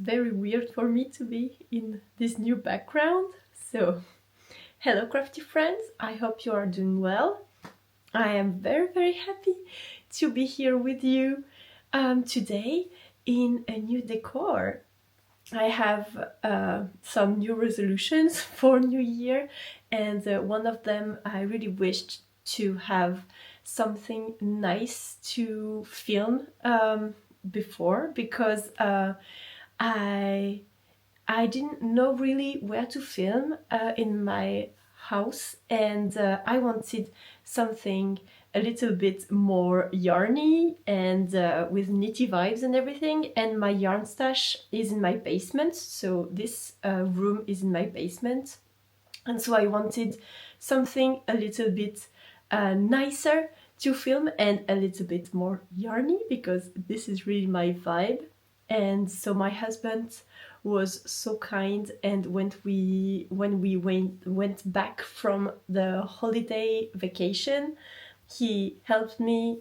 very weird for me to be in this new background. So, hello crafty friends, I hope you are doing well. I am very happy to be here with you today in a new decor. I have some new resolutions for New Year, and one of them I really wished to have something nice to film before, because I didn't know really where to film in my house, and I wanted something a little bit more yarny and with knitty vibes and everything. And my yarn stash is in my basement, so this room is in my basement, and so I wanted something a little bit nicer to film and a little bit more yarny, because this is really my vibe. And so my husband was so kind, and when we went back from the holiday vacation, he helped me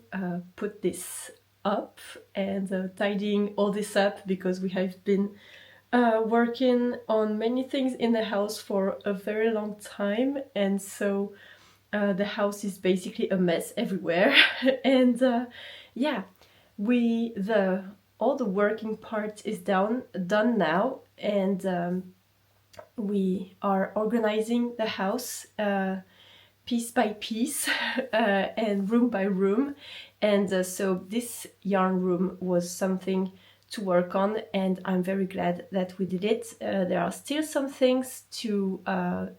put this up and tidying all this up, because we have been working on many things in the house for a very long time, and so the house is basically a mess everywhere. And yeah, all the working part is done now, and we are organizing the house piece by piece and room by room. And so this yarn room was something to work on, and I'm very glad that we did it. There are still some things to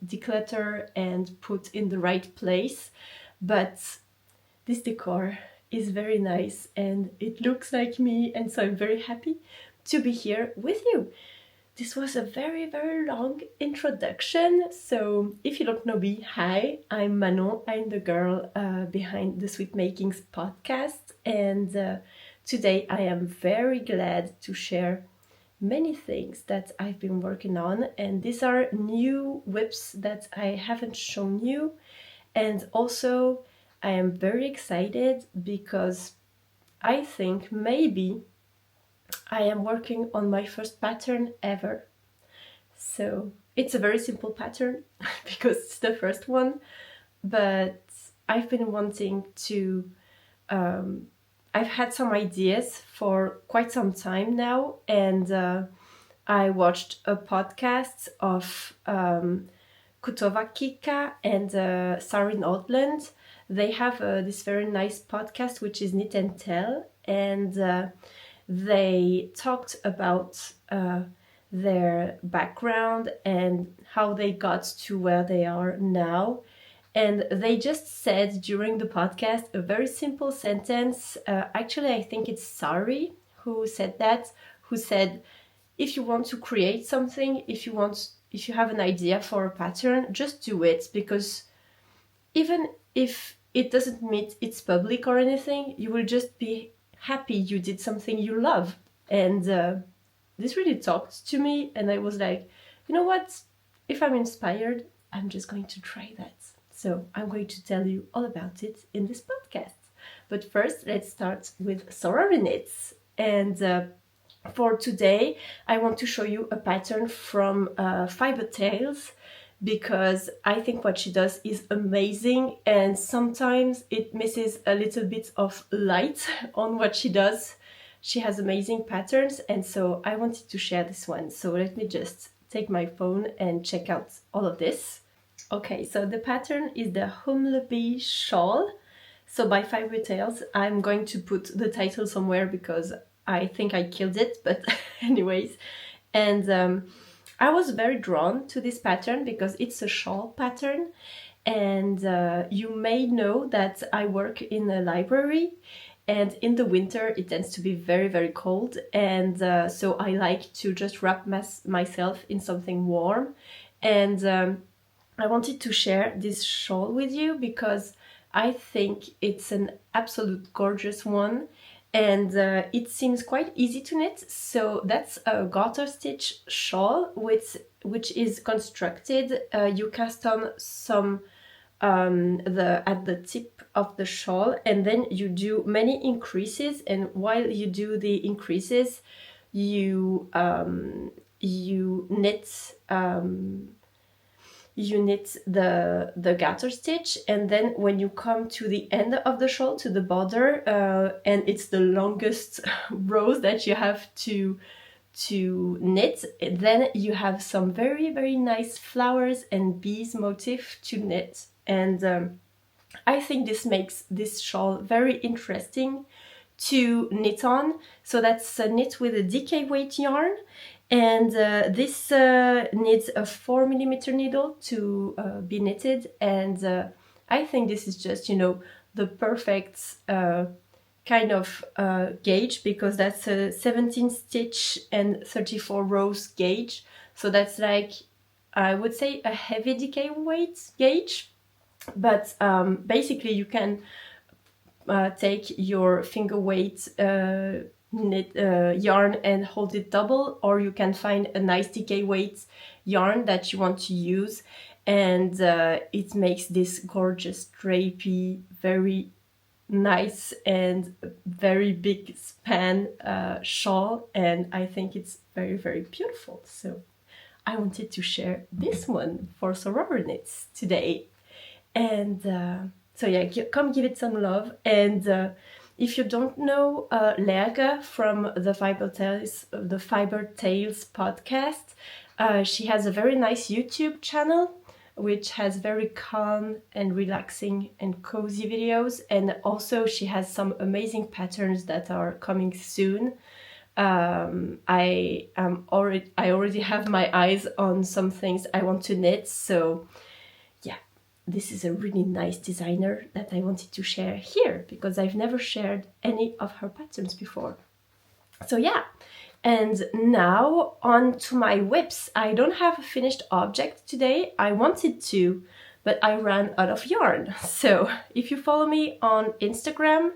declutter and put in the right place, but this decor is very nice and it looks like me, and so I'm very happy to be here with you. This was a very long introduction, so if you don't know me, hi, I'm Manon. I'm the girl behind the Sweet Makings podcast, and today I am very glad to share many things that I've been working on, and these are new whips that I haven't shown you. And also I am very excited because I think maybe I am working on my first pattern ever. So it's a very simple pattern because it's the first one, but I've been wanting to I've had some ideas for quite some time now, and I watched a podcast of Kutowa Kika and Sorori'knits. They have this very nice podcast which is Knit and Tell, and they talked about their background and how they got to where they are now. And they just said during the podcast a very simple sentence. Actually, I think it's Sari who said that, who said, if you want to create something, if you have an idea for a pattern, just do it, because even if it doesn't meet its public or anything, you will just be happy you did something you love. And this really talked to me, and I was like, you know what? If I'm inspired, I'm just going to try that. So I'm going to tell you all about it in this podcast. But first, let's start with Sorori'knits. And for today, I want to show you a pattern from Fiber Tales, because I think what she does is amazing, and sometimes it misses a little bit of light on what she does. She has amazing patterns, and so I wanted to share this one. So let me just take my phone and check out all of this. Okay, so the pattern is the Humlebee Shawl. So by Fiber Tales, I'm going to put the title somewhere because I think I killed it, but anyways. And I was very drawn to this pattern because it's a shawl pattern, and you may know that I work in a library, and in the winter it tends to be very cold, and so I like to just wrap myself in something warm. And I wanted to share this shawl with you because I think it's an absolute gorgeous one, and it seems quite easy to knit. So that's a garter stitch shawl which is constructed. You cast on some at the tip of the shawl, and then you do many increases, and while you do the increases you knit the garter stitch, and then when you come to the end of the shawl, to the border, and it's the longest rows that you have to knit, then you have some very, very nice flowers and bees motif to knit. And I think this makes this shawl very interesting to knit on. So that's knit with a DK weight yarn, and this needs a 4mm needle to be knitted, and I think this is just, you know, the perfect kind of gauge, because that's a 17 stitch and 34 rows gauge. So that's like, I would say, a heavy DK weight gauge. But basically you can take your finger weight yarn and hold it double, or you can find a nice DK weight yarn that you want to use, and it makes this gorgeous drapey, very nice and very big span shawl, and I think it's very, very beautiful. So I wanted to share this one for Sorori'knits today. And so yeah, come give it some love. And if you don't know Lerga from the Fiber Tales podcast, she has a very nice YouTube channel which has very calm and relaxing and cozy videos, and also she has some amazing patterns that are coming soon. I already have my eyes on some things I want to knit, so yeah, this is a really nice designer that I wanted to share here, because I've never shared any of her patterns before. So yeah, and now on to my whips. I don't have a finished object today. I wanted to, but I ran out of yarn. So if you follow me on Instagram,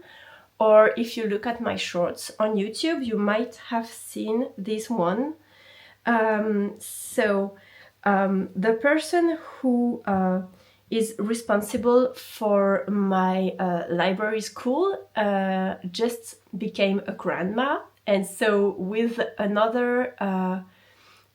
or if you look at my shorts on YouTube, you might have seen this one. The person who is responsible for my library school just became a grandma, and so with another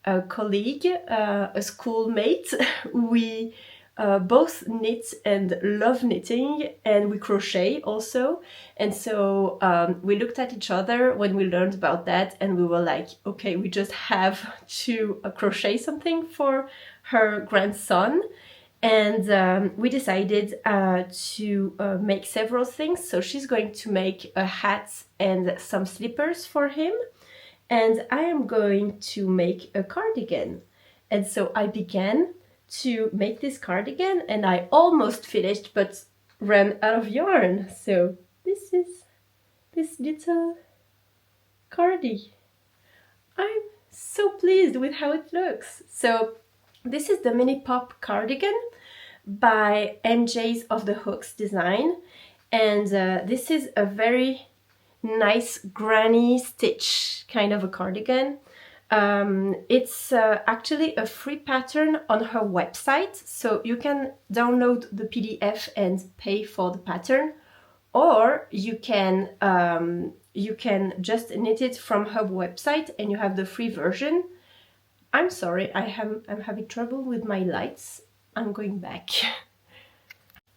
a colleague, a schoolmate, we both knit and love knitting, and we crochet also. And so we looked at each other when we learned about that, and we were like, okay, we just have to crochet something for her grandson. And we decided to make several things. So she's going to make a hat and some slippers for him, and I am going to make a cardigan. And so I began to make this cardigan, and I almost finished but ran out of yarn. So this is this little cardi. I'm so pleased with how it looks. So this is the Mini Pop cardigan by MJ's of the Hooks design, and this is a very nice granny stitch kind of a cardigan. It's actually a free pattern on her website, so you can download the PDF and pay for the pattern, or you can just knit it from her website and you have the free version. I'm sorry, I'm having trouble with my lights. I'm going back.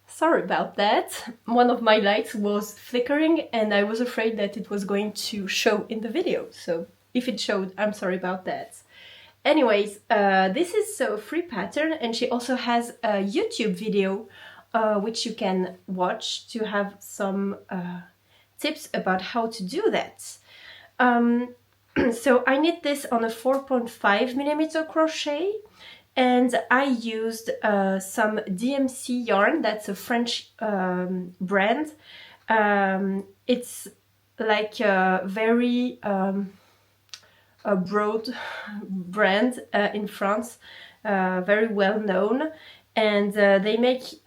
Sorry about that. One of my lights was flickering and I was afraid that it was going to show in the video. So if it showed, I'm sorry about that. Anyways, this is a free pattern, and she also has a YouTube video which you can watch to have some tips about how to do that. So I knit this on a 4.5mm crochet, and I used some DMC yarn. That's a French brand. It's like a very a broad brand in France, very well known, and they make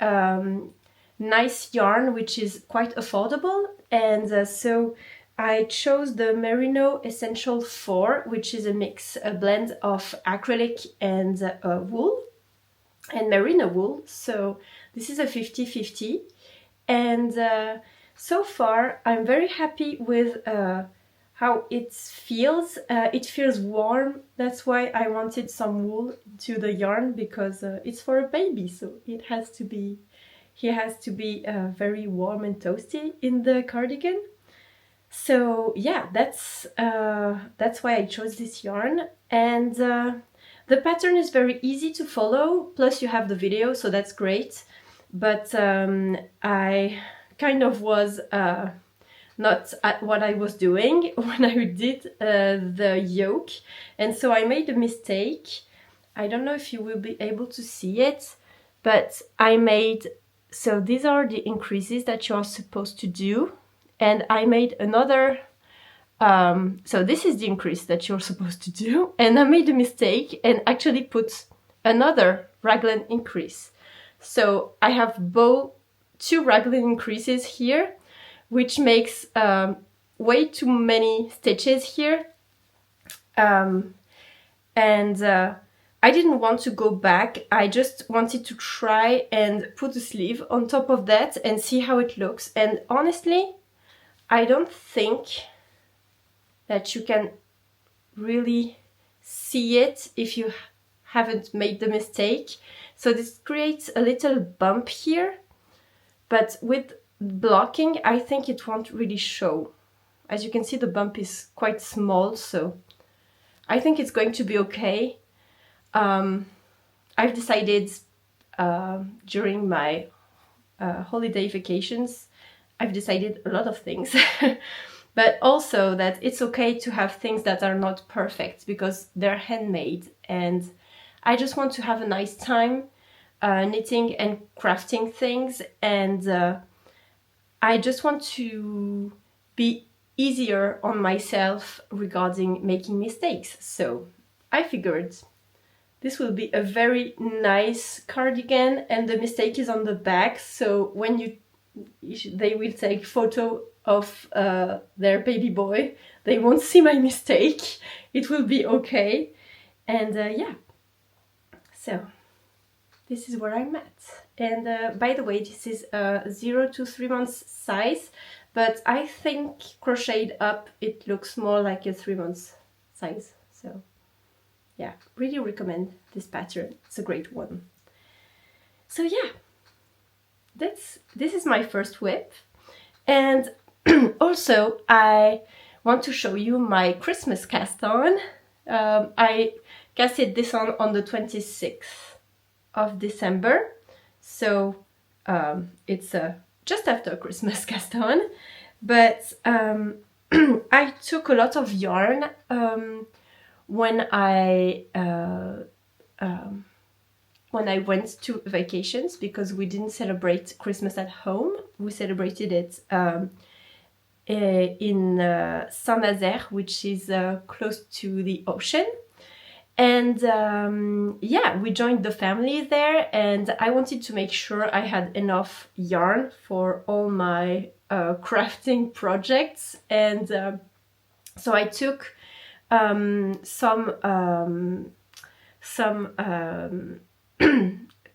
nice yarn which is quite affordable. And so I chose the Merino Essentiel 4, which is a blend of acrylic and wool and merino wool. So this is a 50-50, and so far I'm very happy with how it feels. It feels warm. That's why I wanted some wool to the yarn, because it's for a baby, so it has to be, he has to be very warm and toasty in the cardigan. So yeah, that's why I chose this yarn. And the pattern is very easy to follow, plus you have the video, so that's great. But I kind of was not at what I was doing when I did the yoke, and so I made a mistake. I don't know if you will be able to see it, but I made, so these are the increases that you are supposed to do, and I made another, so this is the increase that you're supposed to do, and I made a mistake and actually put another raglan increase. So I have both two raglan increases here, which makes way too many stitches here. And I didn't want to go back. I just wanted to try and put a sleeve on top of that and see how it looks. And honestly, I don't think that you can really see it if you haven't made the mistake. So this creates a little bump here, but with blocking, I think it won't really show. As you can see, the bump is quite small, so I think it's going to be okay. I've decided during my holiday vacations, I've decided a lot of things. But also that it's okay to have things that are not perfect, because they're handmade, and I just want to have a nice time knitting and crafting things, and I just want to be easier on myself regarding making mistakes. So I figured this will be a very nice cardigan, and the mistake is on the back, so when they will take photo of their baby boy, they won't see my mistake. It will be okay. And yeah, so this is where I'm at. And by the way, this is a 0 to 3 months size, but I think crocheted up it looks more like a 3 months size. So yeah, really recommend this pattern. It's a great one. So yeah, this is my first whip. And also I want to show you my Christmas cast on. I casted this on the 26th of December, so it's just after Christmas cast on. But I took a lot of yarn when I went to vacations, because we didn't celebrate Christmas at home. We celebrated it in Saint-Nazaire, which is close to the ocean. And yeah, we joined the family there, and I wanted to make sure I had enough yarn for all my crafting projects. And so I took some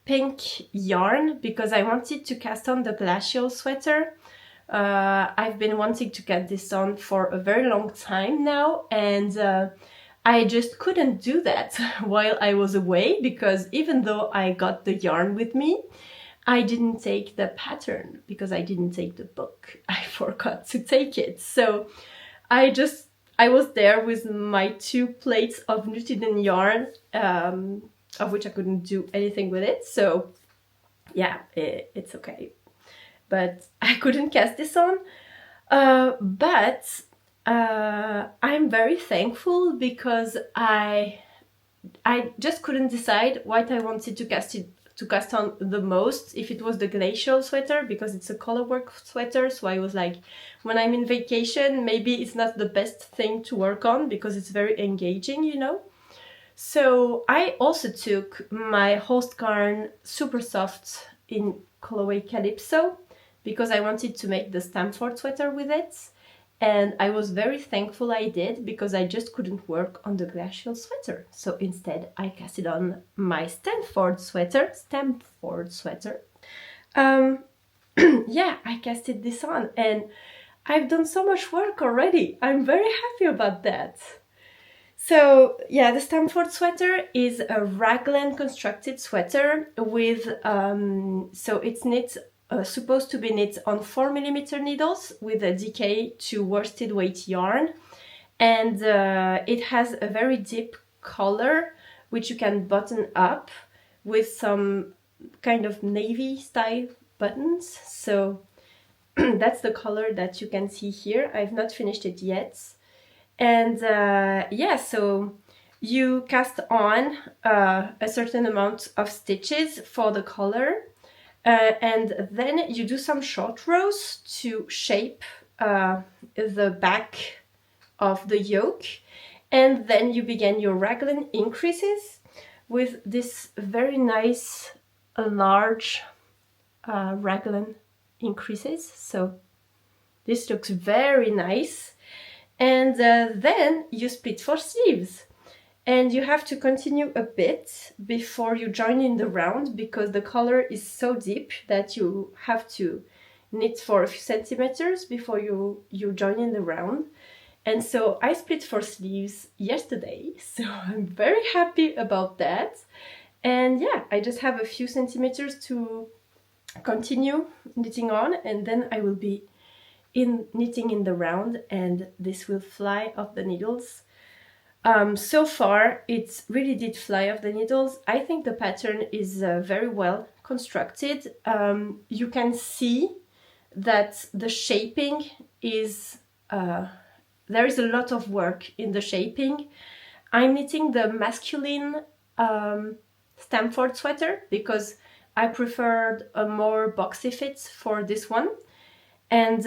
pink yarn, because I wanted to cast on the glacial sweater. I've been wanting to get this on for a very long time now, and I just couldn't do that while I was away, because even though I got the yarn with me, I didn't take the pattern because I didn't take the book. I forgot to take it. So I was there with my 2 plates of knitted in yarn, of which I couldn't do anything with it. So yeah, it's okay. But I couldn't cast this on. But I'm very thankful, because I just couldn't decide what I wanted to cast on the most, if it was the glacial sweater, because it's a colorwork sweater. So I was like, when I'm in vacation, maybe it's not the best thing to work on, because it's very engaging, you know. So I also took my Holstern supersoft in colorway Calypso, because I wanted to make the Stamford sweater with it. And I was very thankful I did, because I just couldn't work on the glacial sweater. So instead I casted on my Stamford sweater. Yeah, I casted this on, and I've done so much work already. I'm very happy about that. So yeah, the Stamford sweater is a raglan constructed sweater with, so it's knit, supposed to be knit on 4mm needles with a DK to worsted weight yarn. And it has a very deep collar, which you can button up with some kind of navy style buttons. So that's the color that you can see here. I've not finished it yet. And yeah, so you cast on a certain amount of stitches for the collar, and then you do some short rows to shape the back of the yoke, and then you begin your raglan increases with this very nice large raglan increases. So this looks very nice. And then you split for sleeves, and you have to continue a bit before you join in the round, because the collar is so deep that you have to knit for a few centimeters before you join in the round. And so I split for sleeves yesterday, so I'm very happy about that. And yeah, I just have a few centimeters to continue knitting on, and then I will be knitting in the round, and this will fly off the needles. So far it really did fly off the needles. I think the pattern is very well constructed. You can see that the shaping is, there is a lot of work in the shaping. I'm knitting the masculine Stamford sweater because I preferred a more boxy fit for this one. And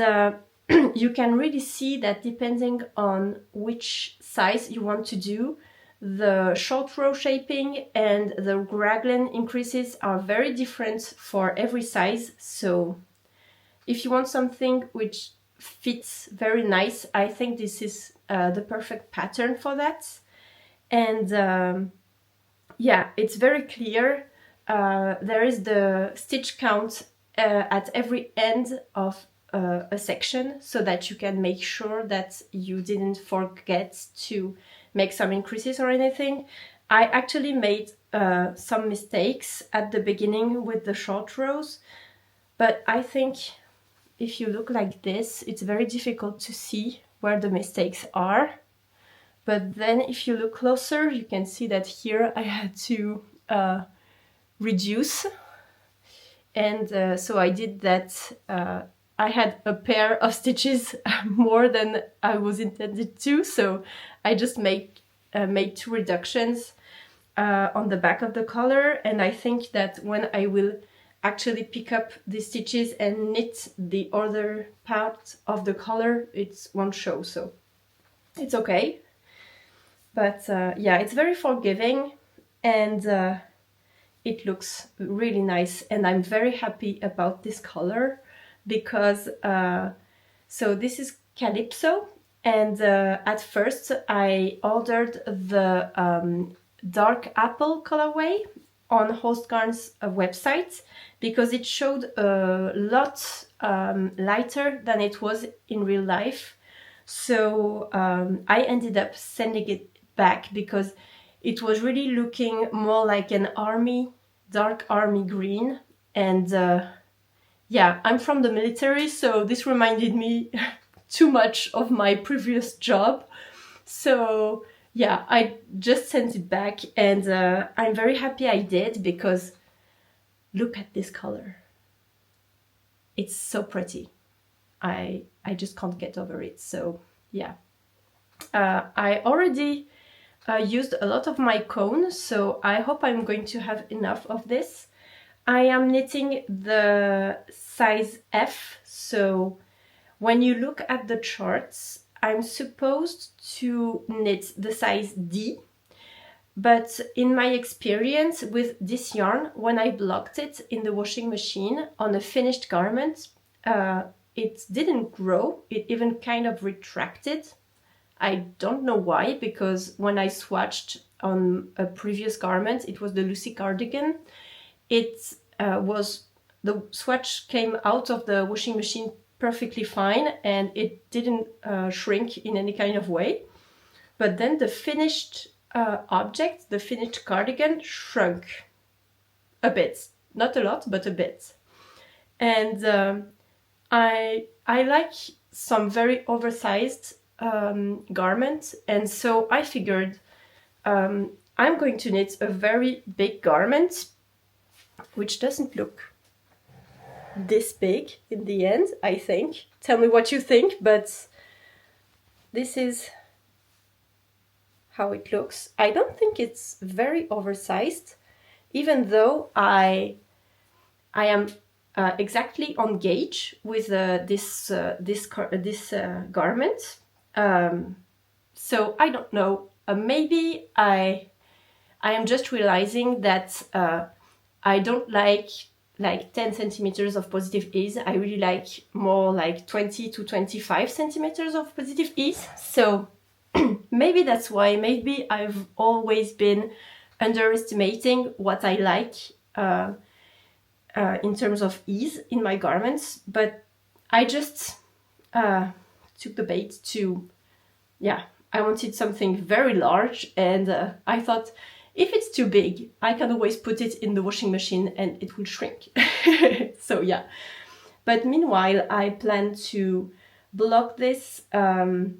you can really see that depending on which size you want to do, the short row shaping and the raglan increases are very different for every size. So if you want something which fits very nice, I think this is the perfect pattern for that. And yeah, it's very clear. There is the stitch count at every end of a section, so that you can make sure that you didn't forget to make some increases or anything. I actually made some mistakes at the beginning with the short rows, but I think if you look like this, it's very difficult to see where the mistakes are. But then if you look closer, you can see that here I had to reduce. And so I did that. I had a pair of stitches more than I was intended to, so I just made 2 reductions on the back of the collar, and I think that when I will actually pick up the stitches and knit the other part of the collar, it won't show, so it's okay. But yeah, it's very forgiving, and it looks really nice, and I'm very happy about this color. Because so this is Calypso, and at first I ordered the dark apple colorway on Holstern's website because it showed a lot lighter than it was in real life. So I ended up sending it back because it was really looking more like an dark army green. And yeah, I'm from the military, so this reminded me too much of my previous job. So yeah, I just sent it back, and I'm very happy I did, because look at this color. It's so pretty. I just can't get over it. So yeah, I already used a lot of my cone, so I hope I'm going to have enough of this. I am knitting the size F, so when you look at the charts, I'm supposed to knit the size D, but in my experience with this yarn, when I blocked it in the washing machine on a finished garment, it didn't grow, it even kind of retracted. I don't know why, because when I swatched on a previous garment, it was the Lucy cardigan, the swatch came out of the washing machine perfectly fine and it didn't shrink in any kind of way. But then the finished object, the finished cardigan, shrunk a bit. Not a lot, but a bit. And I like some very oversized garment, and so I figured I'm going to knit a very big garment, which doesn't look this big in the end, I think. Tell me what you think, but this is how it looks. I don't think it's very oversized, even though I am exactly on gauge with this garment. So I don't know. Maybe I am just realizing that I don't like 10 centimeters of positive ease. I really like more like 20 to 25 centimeters of positive ease. So maybe that's why. Maybe I've always been underestimating what I like in terms of ease in my garments, but I just took the bait to, I wanted something very large, and I thought if it's too big, I can always put it in the washing machine and it will shrink. So yeah, but meanwhile I plan to block this in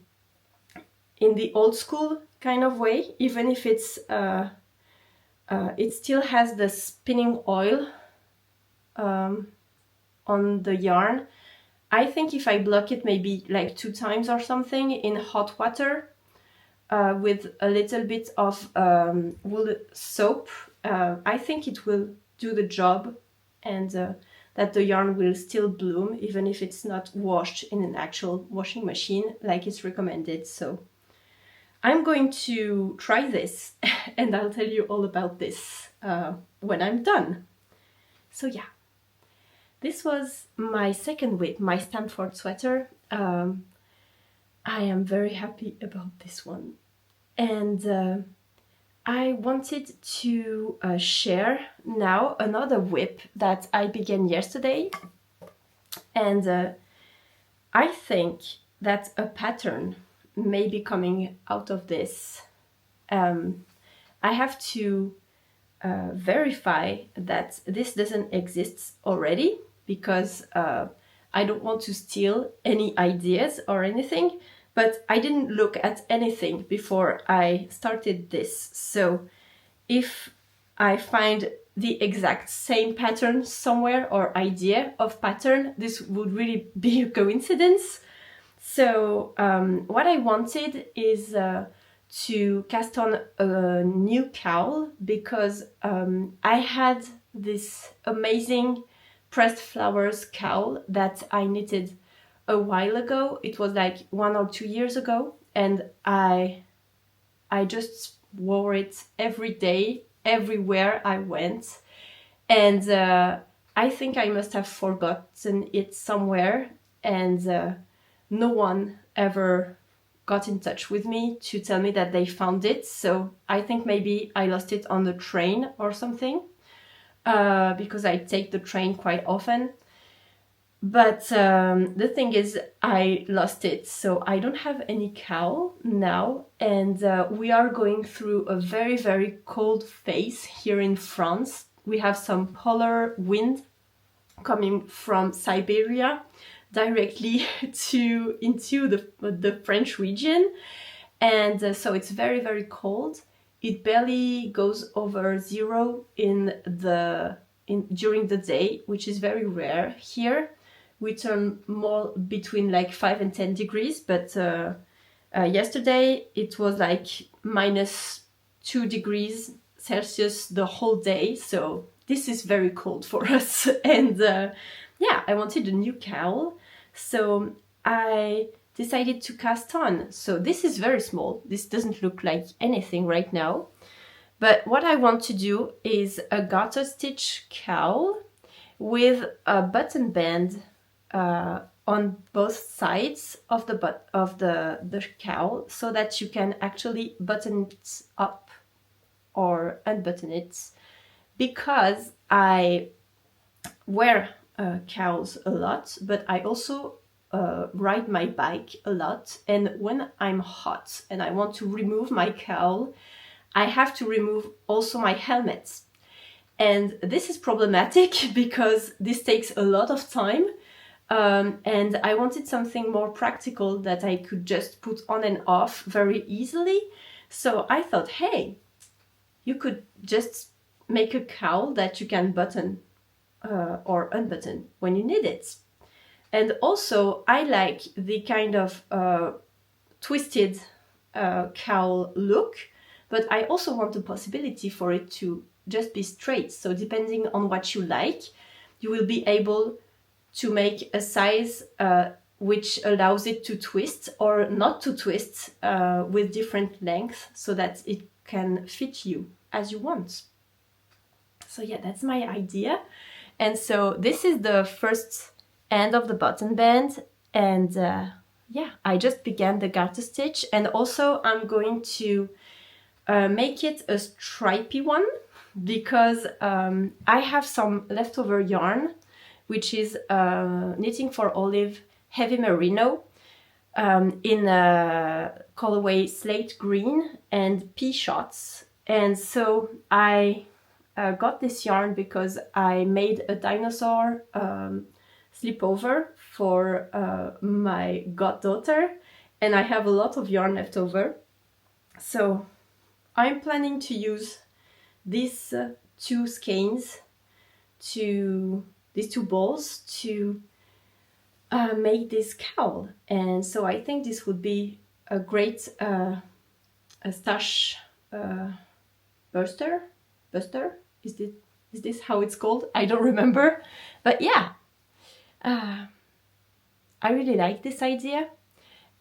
the old school kind of way, even if it's it still has the spinning oil on the yarn. I think if I block it maybe like 2 times or something in hot water with a little bit of wool soap, I think it will do the job, and that the yarn will still bloom even if it's not washed in an actual washing machine like it's recommended. So I'm going to try this and I'll tell you all about this when I'm done. So yeah, this was my second whip, my Stamford sweater. I am very happy about this one. And I wanted to share now another whip that I began yesterday. And I think that a pattern may be coming out of this. I have to verify that this doesn't exist already, because I don't want to steal any ideas or anything, but I didn't look at anything before I started this. So if I find the exact same pattern somewhere or idea of pattern, this would really be a coincidence. So what I wanted is to cast on a new cowl, because I had this amazing pressed flowers cowl that I knitted a while ago. It was like 1 or 2 years ago, and I just wore it every day, everywhere I went, and I think I must have forgotten it somewhere, and no one ever got in touch with me to tell me that they found it. So I think maybe I lost it on the train or something, because I take the train quite often. But the thing is, I lost it, so I don't have any cowl now, and we are going through a very, very cold phase here in France. We have some polar wind coming from Siberia directly into the French region, and so it's very, very cold. It barely goes over 0 during the day, which is very rare here. We turn more between like 5 and 10 degrees, but yesterday it was like -2 degrees Celsius the whole day, so this is very cold for us. And yeah, I wanted a new cowl, so I decided to cast on. So this is very small, this doesn't look like anything right now, but what I want to do is a garter stitch cowl with a button band on both sides of the cowl, so that you can actually button it up or unbutton it, because I wear cowls a lot, but I also ride my bike a lot, and when I'm hot and I want to remove my cowl, I have to remove also my helmet. And this is problematic because this takes a lot of time, and I wanted something more practical that I could just put on and off very easily. So I thought, hey, you could just make a cowl that you can button or unbutton when you need it. And also I like the kind of twisted cowl look, but I also want the possibility for it to just be straight. So depending on what you like, you will be able to make a size which allows it to twist or not to twist with different lengths, so that it can fit you as you want. So yeah, that's my idea. And so this is the first end of the button band, and yeah, I just began the garter stitch, and also I'm going to make it a stripy one, because I have some leftover yarn, which is Knitting for Olive Heavy Merino in colorway slate green and pea shots. And so I got this yarn because I made a dinosaur sleepover for my goddaughter, and I have a lot of yarn left over. So I'm planning to use these two skeins, these two balls, to make this cowl. And so I think this would be a great a stash buster. Is this how it's called? I don't remember. But yeah, I really like this idea,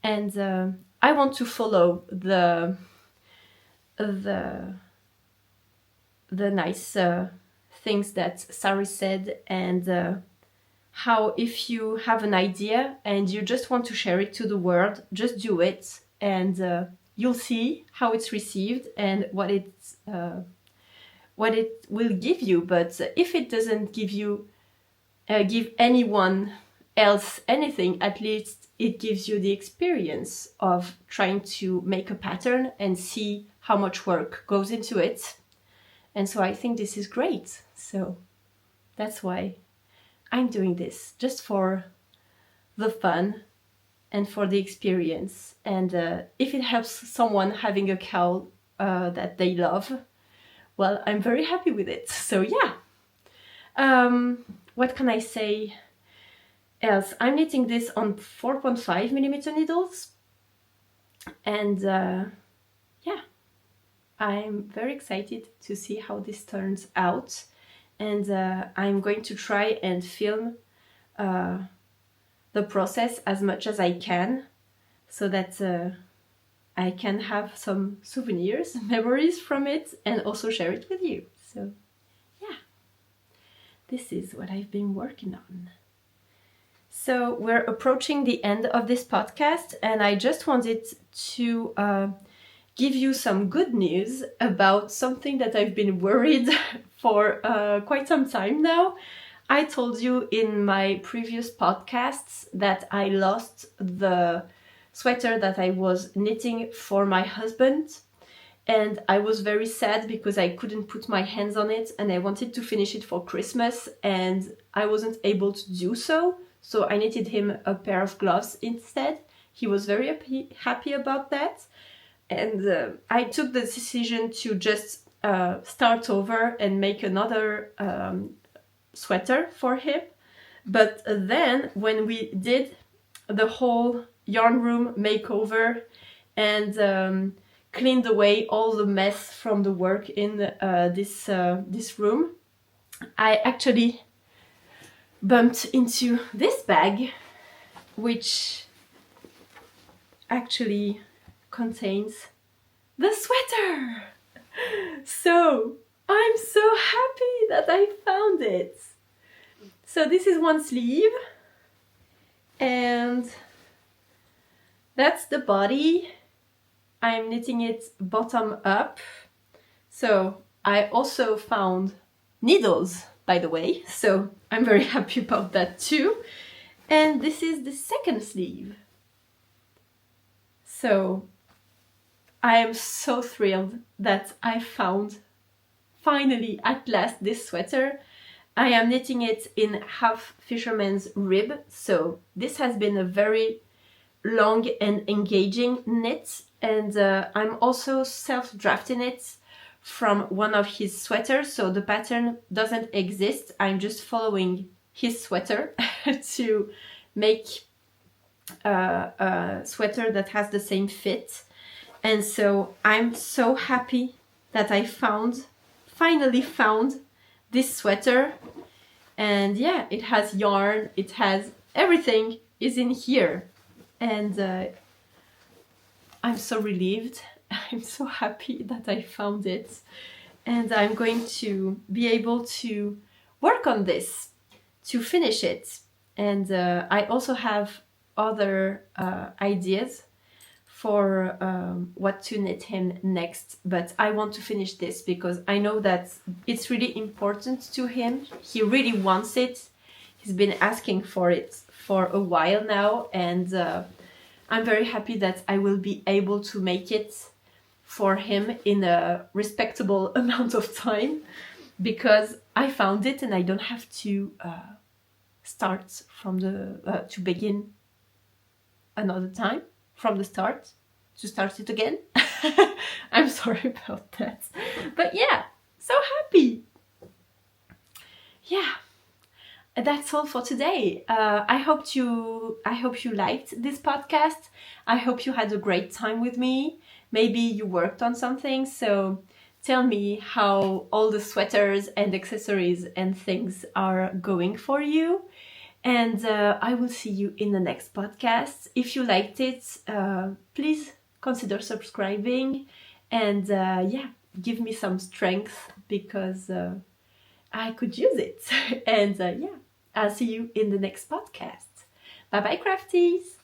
and I want to follow the nice things that Sari said, and how if you have an idea and you just want to share it to the world, just do it, and you'll see how it's received and what it will give you. But if it doesn't give anyone else anything, at least it gives you the experience of trying to make a pattern and see how much work goes into it. And so I think this is great. So that's why I'm doing this, just for the fun and for the experience. And if it helps someone having a cowl that they love, well, I'm very happy with it. So yeah. What can I say else? I'm knitting this on 4.5mm needles, and yeah, I'm very excited to see how this turns out, and I'm going to try and film the process as much as I can, so that I can have some souvenirs, memories from it, and also share it with you. So yeah, this is what I've been working on. So we're approaching the end of this podcast, and I just wanted to give you some good news about something that I've been worried for quite some time now. I told you in my previous podcasts that I lost the sweater that I was knitting for my husband, and I was very sad because I couldn't put my hands on it, and I wanted to finish it for Christmas, and I wasn't able to do so. So I knitted him a pair of gloves instead. He was very happy about that. And I took the decision to just start over and make another sweater for him. But then when we did the whole yarn room makeover and cleaned away all the mess from the work in this room, I actually bumped into this bag, which actually contains the sweater. So I'm so happy that I found it. So this is one sleeve, and that's the body. I'm knitting it bottom up. So I also found needles, by the way, so I'm very happy about that too. And this is the second sleeve. So I am so thrilled that I found finally at last this sweater. I am knitting it in half fisherman's rib, so this has been a very long and engaging knit, and I'm also self-drafting it from one of his sweaters, so the pattern doesn't exist. I'm just following his sweater to make a sweater that has the same fit. And so I'm so happy that I finally found this sweater. And yeah, it has yarn, it has everything is in here. And I'm so relieved. I'm so happy that I found it. And I'm going to be able to work on this, to finish it. And I also have other ideas for what to knit him next, but I want to finish this because I know that it's really important to him. He really wants it. He's been asking for it for a while now, and I'm very happy that I will be able to make it for him in a respectable amount of time, because I found it and I don't have to start from the to begin another time from the start, to start it again. I'm sorry about that, but yeah, so happy. Yeah, that's all for today. I hope you liked this podcast. I hope you had a great time with me. Maybe you worked on something, so tell me how all the sweaters and accessories and things are going for you. And I will see you in the next podcast. If you liked it, please consider subscribing, and yeah, give me some strength, because I could use it. And yeah, I'll see you in the next podcast. Bye bye, crafties!